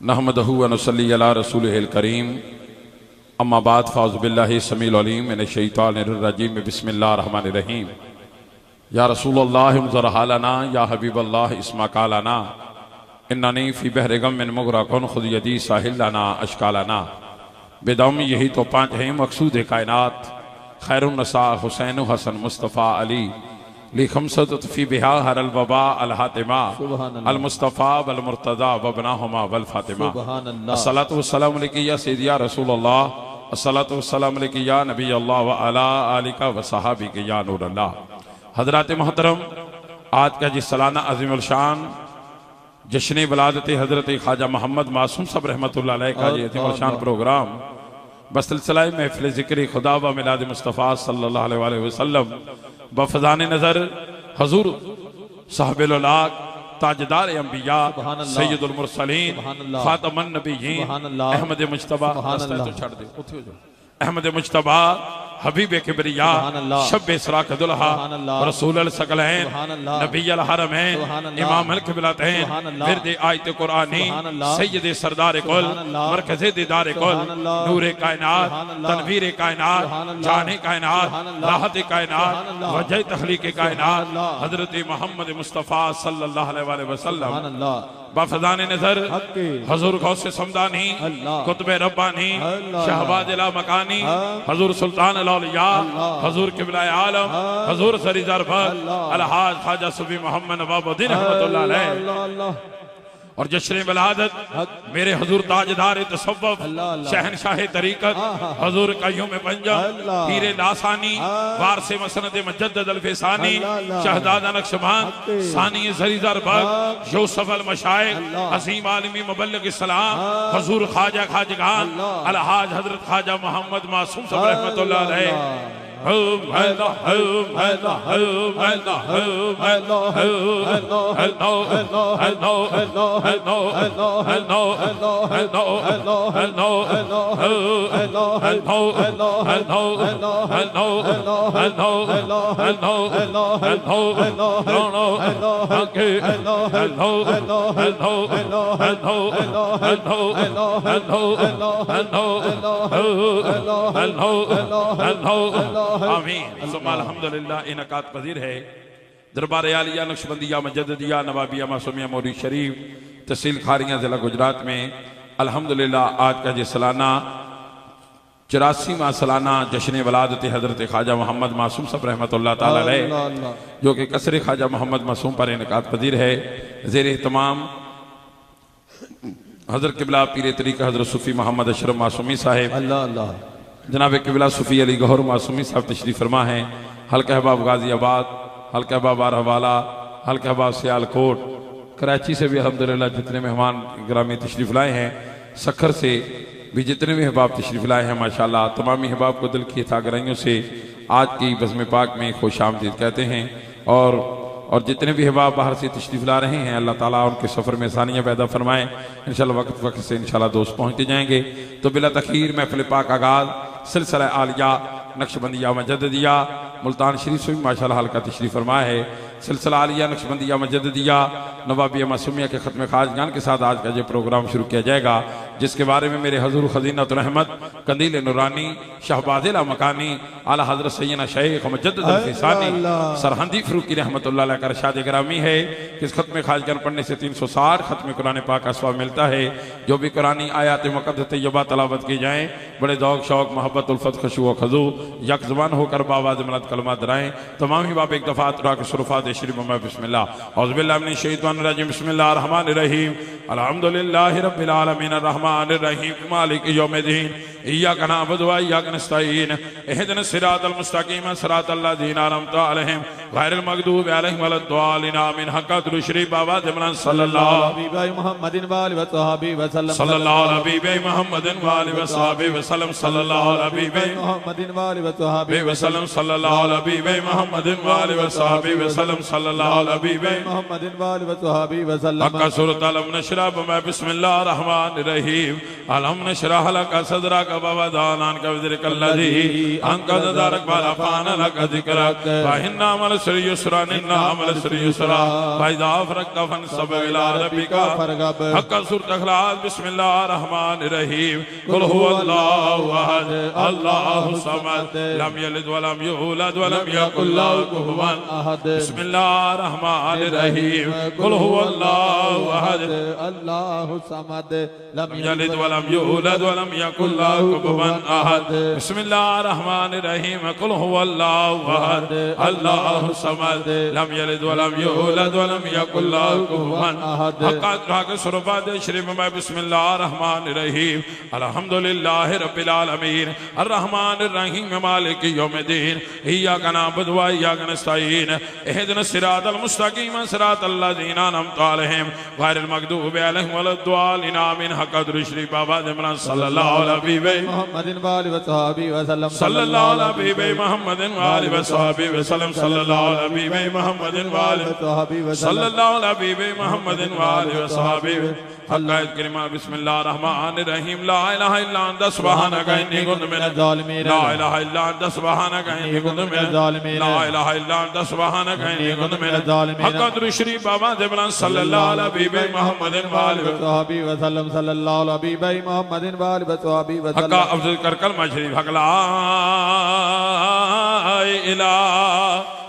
नहमदहु व नसल्ली अला रसूलिहिल करीम अम्मा बाद फ़ाउज़ु बिल्लाहि समीउल अलीम मिनश शैतानिर रजीम बिस्मिल्लाहिर रहमानिर रहीम। या रसूलल्लाह उन्ज़ुर हालना या हबीबल्लाह इस्मा कालना इन्ननी फ़ी बहरि गम्मिन मुग़रक़ुन खुद यदी साहिल लना अशकालना। बेदम यही तो पाँच हैं मकसूद कायनात खैरुन नसा हुसैन हसन मुस्तफ़ा अली ली खमसत फ़ी बिहा हरल वबा अल हातिमा अल मुस्तफ़ा वल मुर्तज़ा वबनाहुमा वल फातिमा। अस्सलातु वस्सलामु अलैका या सय्यदी या रसूलल्लाह, अस्सलातु वस्सलामु अलैका या नबी अल्लाह व अला आलिका व सहाबिका या नूर अल्लाह। हज़रात मोहतरम, आज का जिस सालाना अज़ीमुल शान जश्न वलादत हज़रत ख्वाजा मोहम्मद मासूम साहब रहमतुल्लाह अलैह का ये अज़ीमुल शान प्रोग्राम बसिलसिला महफ़िल ज़िक्र खुदा व मिलाद मुस्तफ़ा सल्लल्लाहु अलैहि वसल्लम बफ़ज़ान नज़र हज़ूर साहिबुल औलाद ताजदार अंबिया सय्यदुल मुरसलीन खातमुन नबिय्यीन अहमद मुज्तबा अहमद मुज्तबा हबीब किबरिया शब इसराक दुल्हा रसूल सकलैन नबी अल हरमैन इमाम अल क़िबलतैन विरद आयत कुरानी सय्यद सरदार कुल मरकज़ दीदार कुल नूर कायनात तनवीर कायनात जाने कायनात राहत कायनात वजह तखलीक कायनात हज़रत मोहम्मद मुस्तफ़ा सल्लल्लाहु अलैहि वसल्लम बफ़ज़ान नज़र हज़ूर गौसे समदानी कुतुब रब्बानी शहबाज ला मकानी हज़ूर सुल्तान औलिया हज़ूर क़िबला आलम हज़ूर सरी ज़रफ़त अलहाज ख्वाजा सूफी मोहम्मद नवाबुद्दीन रहमतुल्लाह अलैह और जश्न वलादत मेरे हजूर ताजदार तसव्वुफ शहनशाह तरीक़त हजूर क़य्यूम पंजम पीर लासानी वारिस मसनद मुजद्दद अल फ़ैसानी शहज़ादा नक्शबंद सानी ज़रीज़र बग यूसुफ अल मशाइख़ अज़ीम आलमी मुबल्लिग़ इस्लाम हजूर ख्वाजा खाजगान अलहाज हज़रत ख्वाजा मोहम्मद मासूम साहब रहमतुल्लाह अलैह। आमीन सुम्मा अल्हम्दुलिल्लाह। इनकात पजीर है दरबार आलिया नक्शबंदिया मजद्दिया नवाबिया मासूमिया मौरी शरीफ तहसील खारियां जिला गुजरात में अल्हम्दुलिल्लाह आज का ये सालाना 84वां सालाना जश्न वलादत हज़रत ख्वाजा मोहम्मद मासूम साहब रहमतुल्लाह ताला अलैह जो कि कसरे ख्वाजा मोहम्मद मासूम पर इनकात पजीर है। ज़ेर एहतमाम हज़रत क़िबला पीर तरीक़ा हज़रत सूफ़ी मोहम्मद अशरफ मासूमी साहिब जनाब क़िबला सूफ़ी अली गौहर मासूमी साहब तशरीफ़ फरमा हैं। हल्का अहबाब गाज़ियाबाद, हल्का अहबाब बारहवाला, हल्का अहबाब सियालकोट, कराची से भी अल्हम्दुलिल्लाह जितने मेहमान ग्रामी तशरीफ़ लाए हैं, सखर से भी जितने भी अहबाब तशरीफ़ लाए हैं माशाअल्लाह तमामी अहबाब को दिल की अतागराइयों से आज की बज़्म पाक में खुश आमदीद कहते हैं। और जितने भी अहबाब बाहर से तशरीफ़ ला रहे हैं अल्लाह ताला उनके सफ़र में आसानियाँ पैदा फरमाएँ। इंशाअल्लाह वक्त वक्त से इंशाअल्लाह दोस्त पहुँचते जाएंगे। तो बिला तख़ीर महफ़िल पाक आगाज़ सिलसिला आलिया नक्शबंदिया मजद्दिया मुल्तान शरीफ से भी माशाअल्लाह हल्का तशरीफ़ फरमाया है। सिलसिला आलिया नक्शबंदिया मजद्दिया नवाबिया मासूमिया के ख़त्म खाजगान के साथ आज का ये प्रोग्राम शुरू किया जाएगा, जिसके बारे में मेरे हजूर खज़ीनतुल रहमत कंदील नूरानी शहबाज़ ला मकानी आला हज़रत सैयदना शेख मुजद्दिद अल फ़ैसानी सरहंदी फ़रूकी रहमतुल्लाह अलैह का इरशाद गिरामी है कि इस ख़त्म खाजगान पढ़ने से 360 ख़त्म कुरान पाक का सवाब मिलता है। जो भी कुरानी आयात मुक़द्दस तैयबा तलावत की जाएँ बड़े ज़ौक़ शौक़ मोहब्बत उल्फ़त खुशू व खज़ू यक ज़ुबान होकर बावाज़ मिलत कलमा दराएँ। तमाम ही बाप एक दफ़ा तुरा के शुरुफ़ात शरीफ में बिस्मिल्लाह औज़ु बिल्लाहि मिनश शैतानिर रजीम बिस्मिल्लाहिर रहमानिर रहीम अल्हम्दुलिल्लाहि रब्बिल आलमीन अर्रहमानिर रहीम मालिकि यौमिद्दीन इय्याका नअबुदु व इय्याका नस्तईन इहदिनस सिरातल मुस्तक़ीम सिरातल लज़ीना अनअमता अलैहिम गैरिल मग़दूबि अलैहिम वलद्दालिन आमीन। हक़्क़ दुरूशरी बाबा जमलन सल्लल्लाहु अलैहि मुहम्मदिन व आलिहि व सहाबिहि व सल्लम सल्लल्लाहु अलैहि मुहम्मदिन व आलिहि व सहाबिहि व सल्लम सल्लल्लाहु अलैहि मुहम्मदिन व आलिहि व सहाबिहि व सल्लम सल्लल्लाहु अलैहि मुहम्मदिन व आलिहि व सहाबिहि व सल्लम सल्लल्लाहु अलैहि मुहम्मदिन व आलिहि व सहाबिहि व सल्लम। हक़्क़ सूरत अलम नशरह बिस्मिल्लाहिर रहमानिर रहीम अलम नशरह लक सदरक वदानान का ज़िक्रल्लज़ी अंकद दारक वाला फान लक ज़िक्रक वहिन्ना अमल सरियुसरा निन्ना अमल सरियुसरा फाइदा फरक फन सब इला रब्बिका फरगब हक्का सूरत इखलास बिस्मिल्लाहिर रहमानिर रहीम कुल हुवल्लाहु अहद अल्लाहु समद लम यलिद व लम यूलद व लम यकुल लहु कुफुवन अहद बिस्मिल्लाहिर रहमानिर रहीम कुल हुवल्लाहु अहद अल्लाहु समद लम यलिद व लम यूलद व लम यकुल लहु कुफुवन अहद बिस्मिल्लाहिर रहमानिर रहीम कुल हुवल्लाहु अहद अल्लाहु समद लम यलिद व लम यूलद व लम यकुल लहु कुफुवन अहद हक्का के सुरफात शरीफ में बिस्मिल्लाहिर रहमानिर रहीम अल्हम्दुलिल्लाहि रब्बिल आलमीन अर्रहमानिर रहीम मालिक यौमिद्दीन इय्याका नअबुदु व इय्याका नस्तईन इहदिनस सिरातल मुस्तकीम सिरातल लज़ीना अनअमता अलैहिम गैरिल मग़दूबि अलैहिम वलद्दालिन आमीन हक़ दुरूद शरीफ बाबा इमरान सल्लल्लाहु अलैहि मुहम्मदिन व आलिहि व सहाबी व सल्लम सल्लल्लाहु अलैहि मुहम्मदिन व आलिहि व सहाबी व सल्लम सल्लल्लाहु अलैहि मुहम्मदिन व आलिहि व सहाबी व सल्लल्लाहु अलैहि मुहम्मदिन व आलिहि व सहाबी हक़ करीमा बिस्मिल्लाहिर रहमानिर रहीम ला इलाहा इल्ला अंता सुब्हानका इन्नी कुन्तु मिनज़ ज़ालिमीन ला इलाहा इल्ला अंता सुब्हानका इन्नी कुन्तु मिनज़ ज़ालिमीन ला इलाहा इल्ला अंता सुब्हानका इन्नी कुन्तु मिनज़ ज़ालिमीन हक़ दुरूद शरीफ बाबा ज़िमरान सल्लल्लाहु अलैहि मुहम्मदिन व आलिहि व सहाबी व सल्लम सल्लल्लाहु अलैहि मुहम्मदिन व आलिहि व सहाबी व सल्लम हक़ अफ़ज़ल कर कलमा शरीफ हक़ ला इलाहा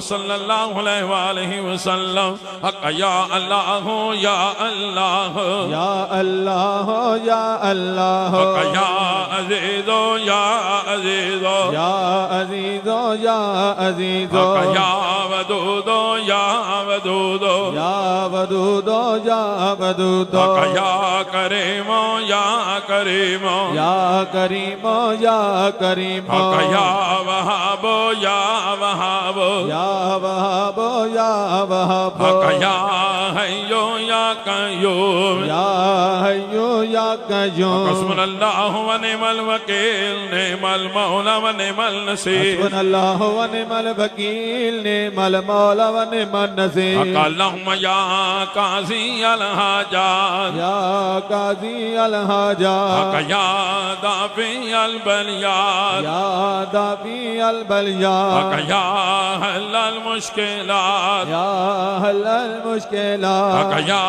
सल्लल्लाहु अलैहि वसल्लम हक़ या अल्लाह या अल्लाह या अल्लाह या अल्लाह हक़ या अज़ीज़ो या अज़ीज़ो या अज़ीज़ो या अज़ीज़ो हक़ या वदूदो या वदूदो या वदूदो या वदूदो हक़ या करीमो या करीमो या करीमो या करीमो हक़ या वहाबो या वहाबो या वहाबो या वहाबो हक़ या हय्यो या कय्यूम या हय्यो या कय्यूम हस्बुनल्लाहु व निअमल वकील निअमल मौला व निअमल नसीर हस्बुनल्लाहु व निअमल वकील निअमल मौला व निअमल नसीर हक़ अल्लाहुम्मा या काज़ी अल हाजात या काज़ी अल हाजात हक़ या दाफ़ी अल बलियात या दाफ़ी अल बलियात हक़ या हल्लल मुश्किलात या हल्लल मुश्किलात हक़ या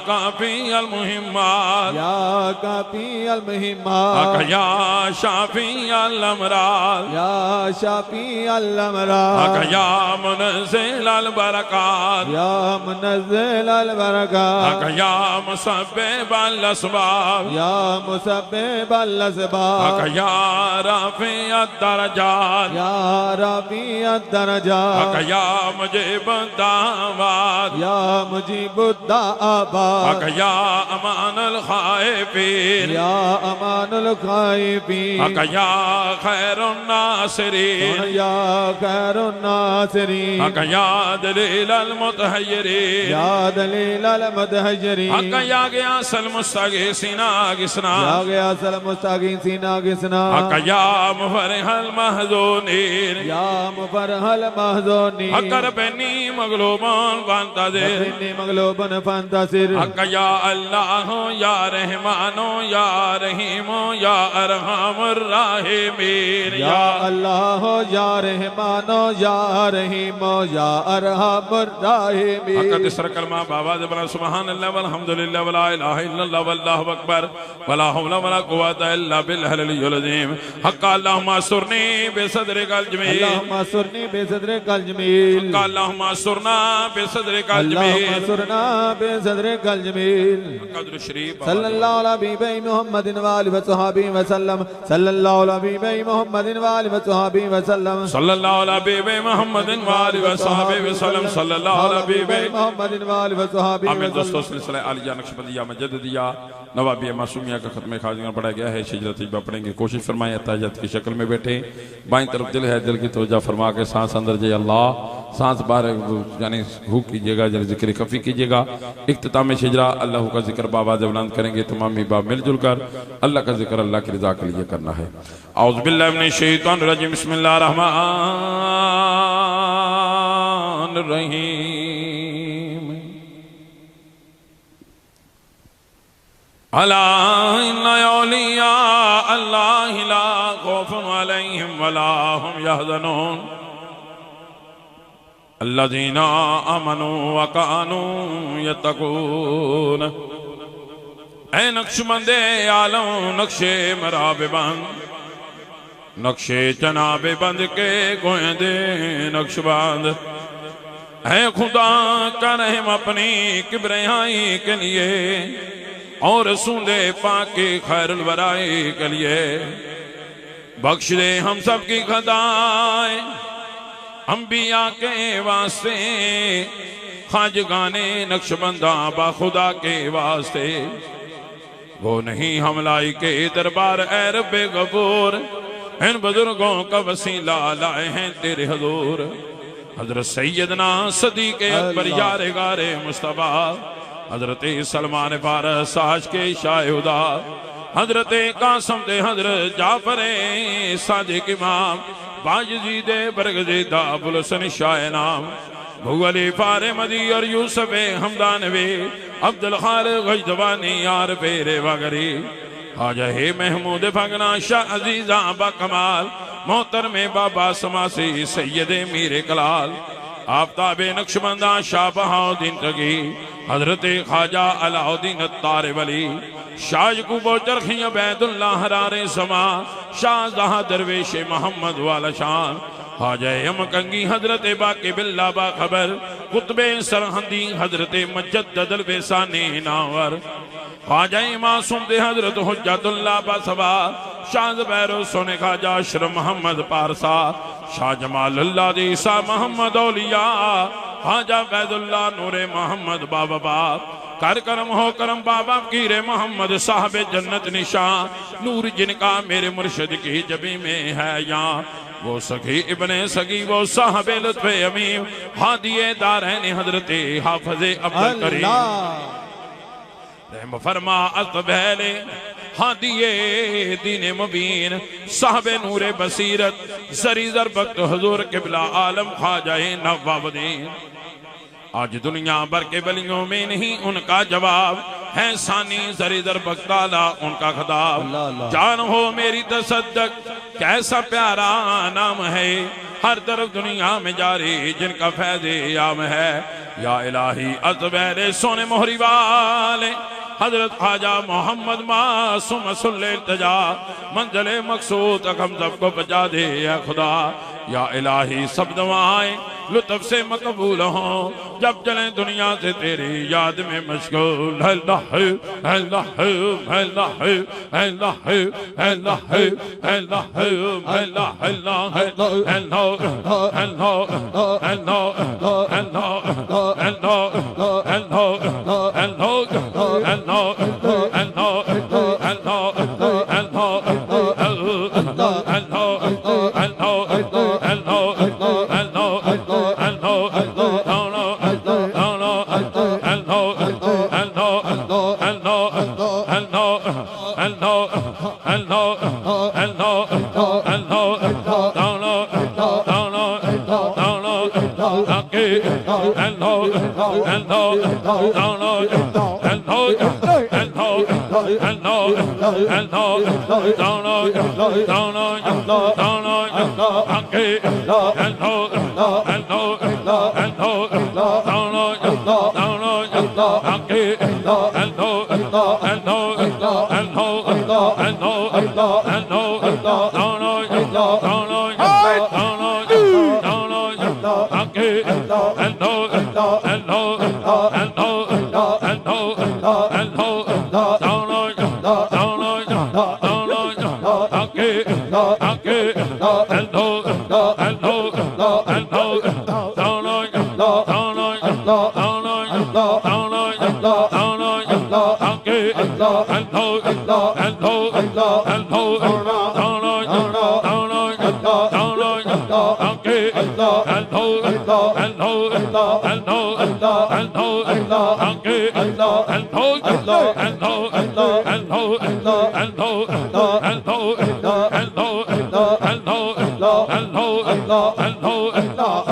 काफ़ी अल मुहिम्मात या काफ़ी अल मुहिम्मात हक़ या शाफ़ी अल अमराद या शाफ़ी अल अमराद हक़ या मुनज़्ज़िल अल बरकात या मुनज़्ज़िल अल बरकात हक़ या मुसब्बिब अल असबाब या मुसब्बिब अल असबाब हक़ या राफ़ी अद दरजात या राफ़ी अद दरजात हक़ या मुजीब दावात या मुजीब दावात हक़ या अमानुल खाइफीन या अमानुल खाइफीन हक़ या खैरुन नासिरीन या खैरुन नासिरीन हक़ या दलील अल मुतहय्यरीन या दलील अल मुतहय्यरीन हक़ या गियासल मुस्तगीसीना गिसना या गियासल मुस्तगीसीना गिसना हक़ या मुफरहल महज़ूनीन या मुफरहल महज़ूनीन हक़ रब्बनी मग़लूबन फंतज़िर रब्बनी मग़लूबन फंतज़िर हक़ या अल्लाह या रहमानो या रहीमो या अरहमुर राहिमीन या अल्लाह या रहमानो या रहीमो या अरहमुर राहिमीन हक़ तिसरा कलमा बाबा ज़िमरान सुब्हानल्लाह वल्हम्दुलिल्लाह वला इलाहा इल्लल्लाह वल्लाहु अकबर वला हौला वला कुव्वता इल्ला बिल्लाहिल अलिय्यिल अज़ीम हक़ अल्लाहुम्मा सुरनी बिसदरिकल जमील अल्लाहुम्मा सुरनी बिसदरिकल जमील हक़ अल्लाहुम्मा सुरना बिसदरिकल जमील अल्लाहुम्मा सुरना बिसदरिकल जमील हक़ दुरूद शरीफ सल्लल्लाहु अलैहि मुहम्मदिन व आलिहि व सहाबी व सल्लम सल्लल्लाहु अलैहि मुहम्मदिन व आलिहि व सहाबी व सल्लम सल्लल्लाहु अलैहि मुहम्मदिन व आलिहि व सहाबी व सल्लम सल्लल्लाहु अलैहि मुहम्मदिन व आलिहि व सहाबी व सल्लम। दोस्तों सिलसिला आलिया नक्शबंदिया मजददिया नवाबी मासूमिया का ख़त्म खाजियाँ पढ़ा गया है। शजरत तजबा पढ़ेंगे, कोशिश फरमाएं अताहियत की शक्ल में बैठे। बाईं तरफ दिल है, दिल की तवज्जो फरमा के सांस अंदर जे अल्लाह, सांस बाहर यानी हु कीजिएगा, जरा जिक्र कफ़ी कीजिएगा। इख्तिताम शजरा अल्लाह का जिक्र बाबा बुलंद करेंगे। तमाम बाब मिलजुल कर अल्लाह का जिक्र अल्लाह की रज़ा के लिए करना है। औज़ु बिल्लाहि मिनश शैतानिर रजीम, बिस्मिल्लाहिर रहमानिर रहीम। अला इन्ना औलिया अल्लाहि ला खौफुन अलैहिम वला हुम यहज़नून अल्लज़ीना आमनू व कानू यत्तकून। ऐ नक्शबंदे आलम नक्शे मराबे बंद, नक्शे जनाबे बंद के गोयंदे नक्शबंद। ऐ खुदा का रहम अपनी किब्रियाई के लिए और सूंदे पाके खैरुल वराई के लिए। बख्श दे हम सब की खताएं अंबिया के वास्ते, खाजगाने नक्शबंदा बा खुदा के वास्ते। वो नहीं हमलाई के दरबार ए रब्बे गफूर, इन बुजुर्गों का वसीला लाए हैं तेरे हजूर। हजरत सैयदना सदीक़ अकबर यारे गारे मुस्तफा, हजरत सलमान फारस साज के शाहुदा, हजरत कासम दे हजरत जाफरे सादिक इमाम, बायजीद बरगज़ीदा बुलसन शाह नाम, भुगली फारे मदी और यूसुफ हमदानवी, अब्दुल खालिक गजवानी यार पेरे वगरी। आजा हे महमूद भगना शाह अजीजा बकमाल, मोहतरमे बाबा समासी सैयदे मीरे कलाल, आफ्ताबे नक्शबंदा शाह बहाउद्दीन तगी, हजरत ख्वाजा अलाउद्दीन तारे वली, शाहजकूबो चरखी अबैदुल्लाह हरारे समा, शाहजहां दरवेश मोहम्मद वाला शान, हाजा यम कंगी हजरत बाके बिल्ला बा खबर, कुतबे सरहंदी हजरत मजद्दल बेसाने नावर, ख्वाजा मासूम दे हजरत हुज्जतुल्लाह बा सबा, शाह ज़ुबैर सोने ख्वाजा अशरफ मोहम्मद पारसा, शाह जमालुल्लाह दी ईसा मोहम्मद औलिया, ख्वाजा बैदुल्लाह नूरे मोहम्मद बाबा बाप, कर करम हो करम बाबा कीरे मोहम्मद साहब जन्नत निशान, नूर जिनका मेरे मुर्शिद की जबी में है यहाँ। वो सखी इब्ने सगी वो साहब लुत्फ़े अमीम, हादिए दारैन हजरत हाफिज़े अब्दुल करीम, रहम फरमा अतबैले हादिए दीने मुबीन, साहब नूरे बसीरत जरी ज़रबत हुजूर किबला आलम ख्वाजाए नवाबुद्दीन। आज दुनिया भर के वलियों में नहीं उनका जवाब है, सानी जरी ज़रबत ताला उनका खिताब। जान हो मेरी तसद्दक कैसा प्यारा नाम है, हर तरफ दुनिया में जारी जिनका फैज़े आम है। या इलाही अतबैरे सोने मोहरी वाले, हजरत ख्वाजा मोहम्मद मासूम सुल्ले इल्तिजा, मंज़िले मक़सूद तक हम सबको पहुंचा दे या खुदा। या इलाही सब दुआएं लुत्फ से मकबूल हों, जब चले दुनिया से तेरी याद में मशगूल। अल्लाह अल्लाह अल्लाह अल्लाह अल्लाह अल्लाह अल्लाह आके अल्लाह अल्लाह अल्लाह अल्लाह अल्लाह अल्लाह आके अल्लाह अल्लाह अल्लाह अल्लाह अल्लाह अल्लाह आके अल्लाह अल्लाह अल्लाह अल्लाह अल्लाह अल्लाह अल्लाह अल्लाह अल्लाह अल्लाह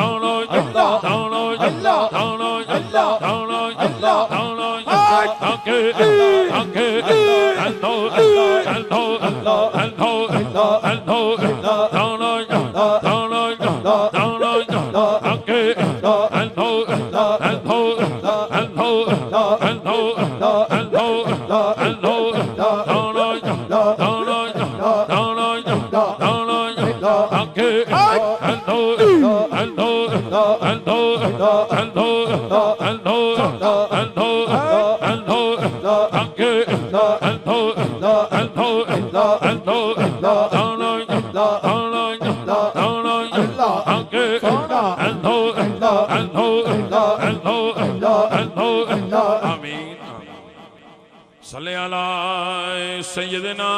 सल्ले अला सय्यदना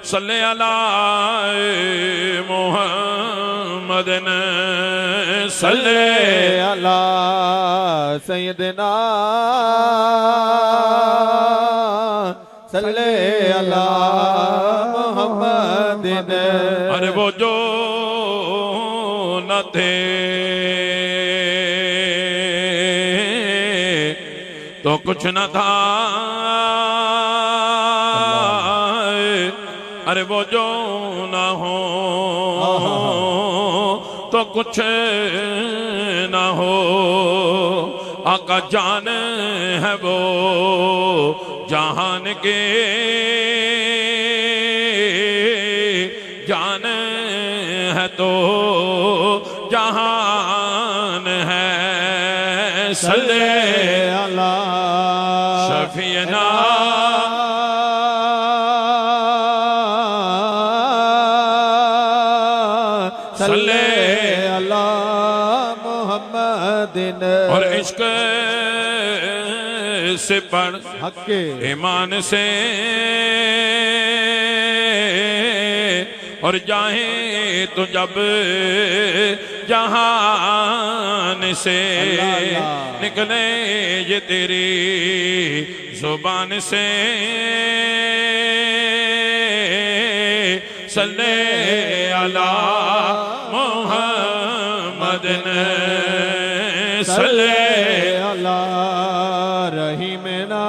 सल्ले अला मुहम्मदिन सल्ले अला सय्यदना सल्ले अला मुहम्मदिन। अरे वो जो न थे तो कुछ न था, अरे वो जो ना हो तो कुछ ना हो। आका जान है वो जहान के, जान है तो जहान है। सल्ले अला शफीना सल्ले अला मुहम्मदिन। और इश्क से पढ़ हक़े ईमान से, और जाए तो जब जहान से निकले ये तेरी जुबान से। सल्ले अला मुहम्मदिन सल्ले अला रहीमना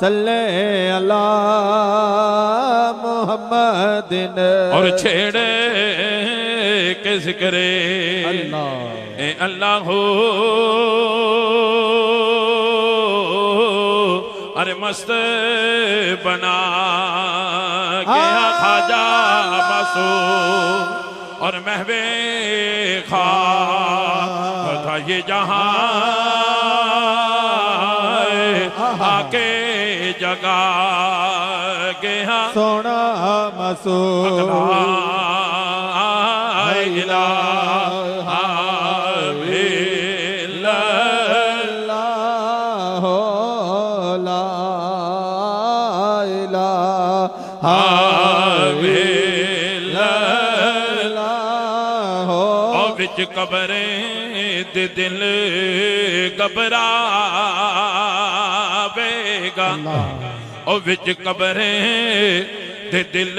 सल्ले अला मुहम्मदिन। और छेड़े के जिक्रे अल्लाह ए अल्लाह हो, अरे मस्त बना गया खाजा मासूम। और महवे खा था ये जहां आके जगा गया सोना मासूम। कबरे दे दिल घबरावेगा, और विच कबरे दे दिल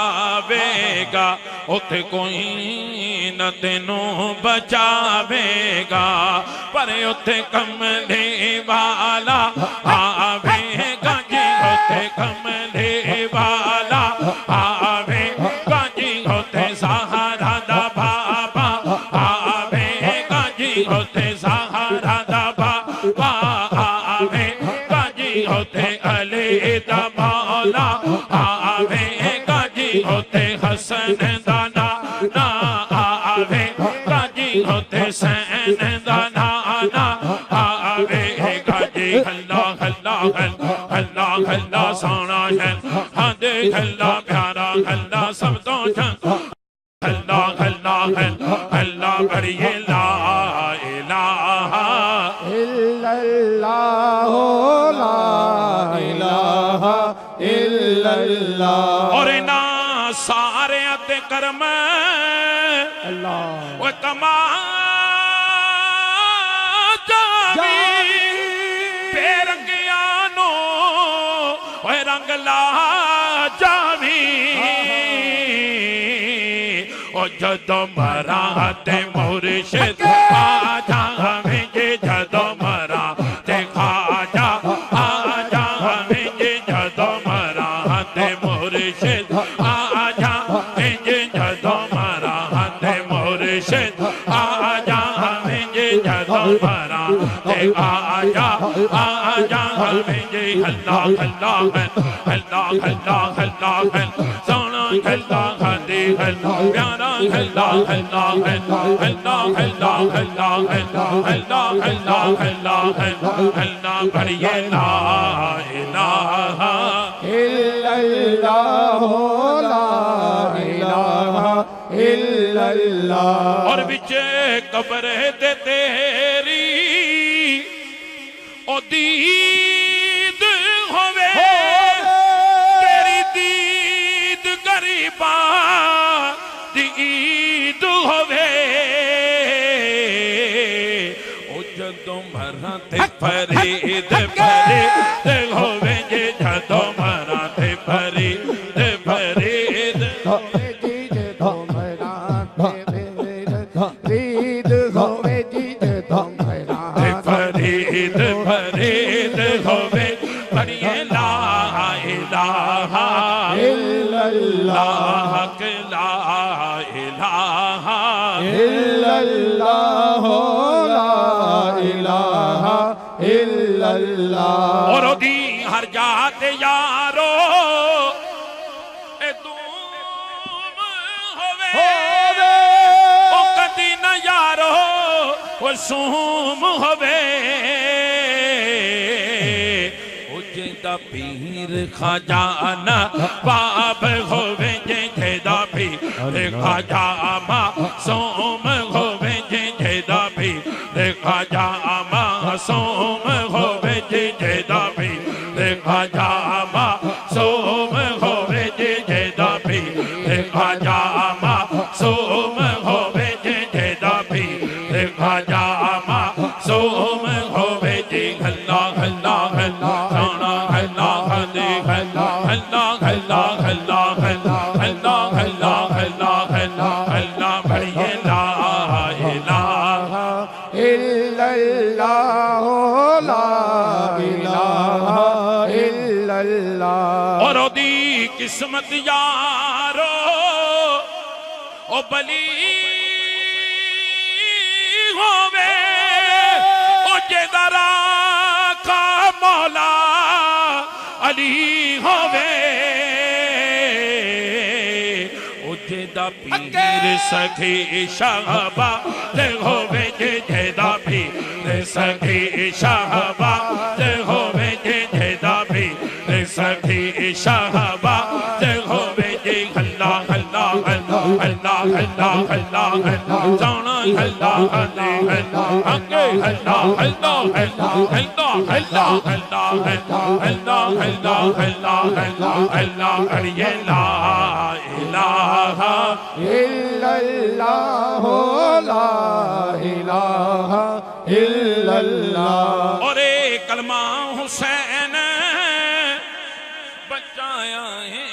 घबरावेगा। उथे कोई न तेनू बचावेगा, पर उथे कमले वाला आवेगा जी। उथे कमले वाला आवेगा जी। उथे सहारा दा बाबा आवेगा जी। उथे सहारा दा बाबा आवेगा जी। उथे अली दा मौला आवेगा जी। उथे हसन दा नाना आवेगा जी। उथे सैन दा नाना आवेगा जी। अल्लाह अल्लाह अल्लाह अल्लाह सोना है, हाँ देख अल्लाह प्यारा, अल्लाह सब तो अल्लाह अल्लाह अल्लाह अल्लाह करिए ला इलाहा इल्लल्लाह ला इलाहा इल्लल्लाह। और ना सारे ते कर्म अल्लाह वो कमा जावी बेरंगियानो वो रंग ला जावी ओ जदों मरा ते मुर्शिद आ जावे जदों मरा ते खाजा आ जावे जदों मरा ते मुर्शिद आ जावे जदों मरा ते मुर्शिद आ जावे जदों मरा ते आजा जावे अल्लाह अल्लाह अल्लाह अल्लाह अल्लाह सोना अल्लाह खादी अल्लाह प्यारा अल्लाह अल्लाह अल्लाह अल्लाह अल्लाह अल्लाह अल्लाह अल्लाह अल्लाह अल्लाह करिए ला इलाहा इल्लल्लाह ला इलाहा इल्लल्लाह। और बिचे कब्र दे तेरी ओ दीद होवे तेरी दीद गरीबा दीद होवे ओ जदों मरा ते फरीद फरीद होवे जे जदों मरा ते फरीद फरीद फरीद फरीद होवे करिए ला इलाहा इल्लल्लाह ला इलाहा इल्लल्लाह ला इलाहा इल्लल्लाह। और दी हर जात यारो ए तुम होवे ओ कदी न यारो वो सूम होवे उजदा पीर खजाना बाब होवे जेदा पीर खजामा सोम होवे जेदा पीर खजामा सोम होवे जेदा पीर खजामा सोम होवे जेदा पीर खजामा सोम होवे जेदा पीर खजामा सोम होवे जे अल्लाह अल्लाह अल्लाह सोना अल्लाह अल्लाह अल्लाह अल्लाह अल्लाह अल्लाह अल्लाह अल्लाह अल्लाह बढ़िए ला इलाहा इल्लल्लाह ला इलाहा इल्लल्लाह। और ओदी किस्मत यारो ओ बली होवे ओ जेदरा का मौला अली होवे ओ जेदा पीर सखी शाहबा ते होवे जेदा पीर सखी शाहबा ते होवे जेदा पीर सखी शाहबा ते होवे जे अल्लाह अल्लाह अल्लाह अल्लाह अल्लाह अल्लाह जाना अल्लाह अल्लाह आगे अल्लाह अल्लाह अल्लाह अल्लाह अल्लाह अल्लाह अल्लाह अल्लाह अल्लाह अल्लाह करिए ला इलाहा इल्लल्लाह ला इलाहा इल्लल्लाह। और कलमा हुसैन बचाया है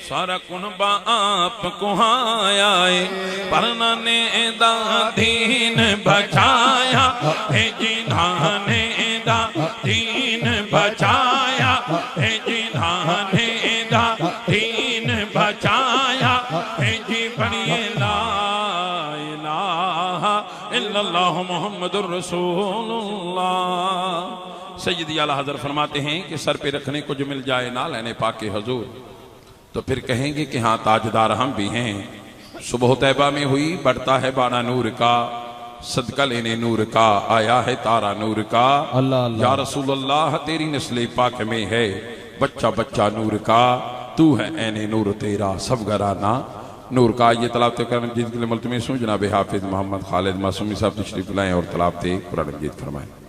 सारा कुनबा आप कुहाया है परना ने दा दीन बचाया है जिन्हाने दा दीन बचाया है जिन्हाने दा दीन बचाया है जी बनिए ला इलाहा इल्लल्लाह मुहम्मदुर रसूलुल्लाह। सैयदी आला हज़रत फरमाते हैं कि सर पे रखने को जो मिल जाए ना लेने पाके हजूर तो फिर कहेंगे कि हाँ ताजदार हम भी हैं। सुबह तैबा में हुई बढ़ता है बाना नूर का सदका लेने नूर का आया है तारा नूर का अल्लाह अल्लाह। या रसूल अल्लाह तेरी नस्ल पाक में है बच्चा बच्चा नूर का तू है ऐने नूर तेरा सब घराना नूर का ये तलावत कुरान मजीद के लिए मुल्तमिस हूँ जनाब हाफिज़ मोहम्मद खालिद मासूमी साहब तशरीफ लाएँ और तलावत कुरान मजीद फरमाएँ।